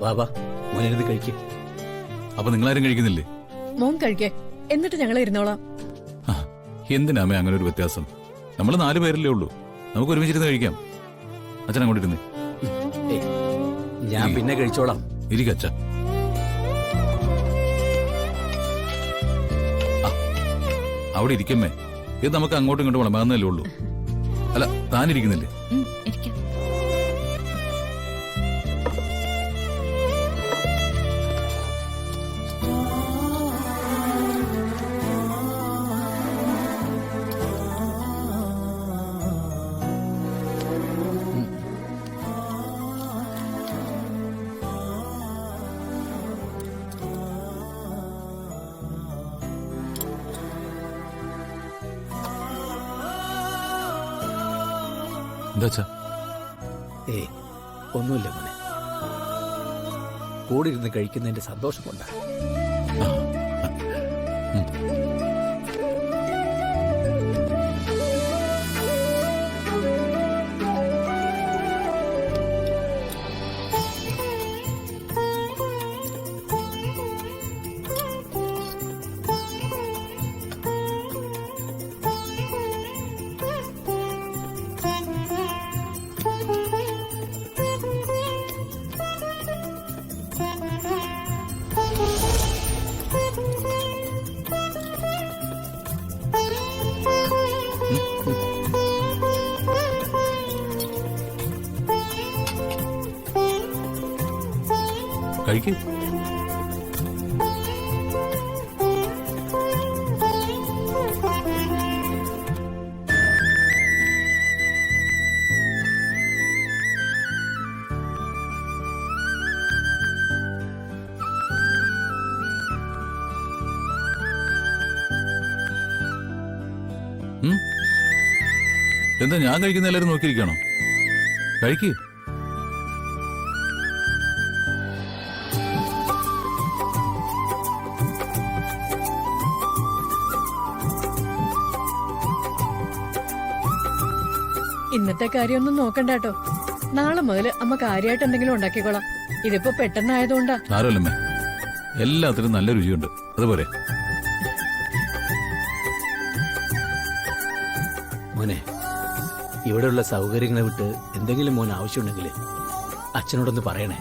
വാ വാ, മോനിരുന്ന് കഴിക്ക്. അപ്പൊ നിങ്ങളാരും കഴിക്കുന്നില്ലേ? മോൻ കഴിക്കേ, എന്നിട്ട് ഞങ്ങൾ ഇരുന്നോളാം. എന്തിനാമേ അങ്ങനെ ഒരു വ്യത്യാസം? നമ്മൾ 4 പേരല്ലേ ഉള്ളൂ, നമുക്ക് ഒരുമിച്ചിരുന്ന് കഴിക്കാം. അച്ഛൻ അങ്ങോട്ട് ഇരുന്നേ. ഞാൻ പിന്നെ കഴിച്ചോളാം. ഇരിക്കച്ച. അവിടെ ഇരിക്കമ്മേ, ഇത് നമുക്ക് അങ്ങോട്ടും ഇങ്ങോട്ടും വിളമ്പാന്നല്ലേ ഉള്ളൂ. അല്ല, താനിരിക്കുന്നില്ലേ? എന്താ? ഒന്നുമില്ല മോനെ, കൂടെ ഇരുന്ന് കഴിക്കുന്നതിന്റെ സന്തോഷം കൊണ്ടാ. കഴിക്ക്. എന്താ ഞാൻ കഴിക്കുന്ന എല്ലാവരും നോക്കിയിരിക്കണോ? കഴിക്ക്. ഇന്നത്തെ കാര്യമൊന്നും നോക്കണ്ട കേട്ടോ. നാളെ മുതൽ അമ്മ കാര്യമായിട്ട് എന്തെങ്കിലും ഉണ്ടാക്കിക്കോളാം. ഇതിപ്പോ പെട്ടെന്നായതുകൊണ്ടാ. സാരമല്ലമ്മേ, എല്ലാത്തിനും നല്ല രുചിയുണ്ട്. അതുപോലെ മോനെ, ഇവിടെയുള്ള സൗകര്യങ്ങളെ വിട്ട് എന്തെങ്കിലും മോൻ ആവശ്യമുണ്ടെങ്കിൽ അച്ഛനോടൊന്ന് പറയണേ.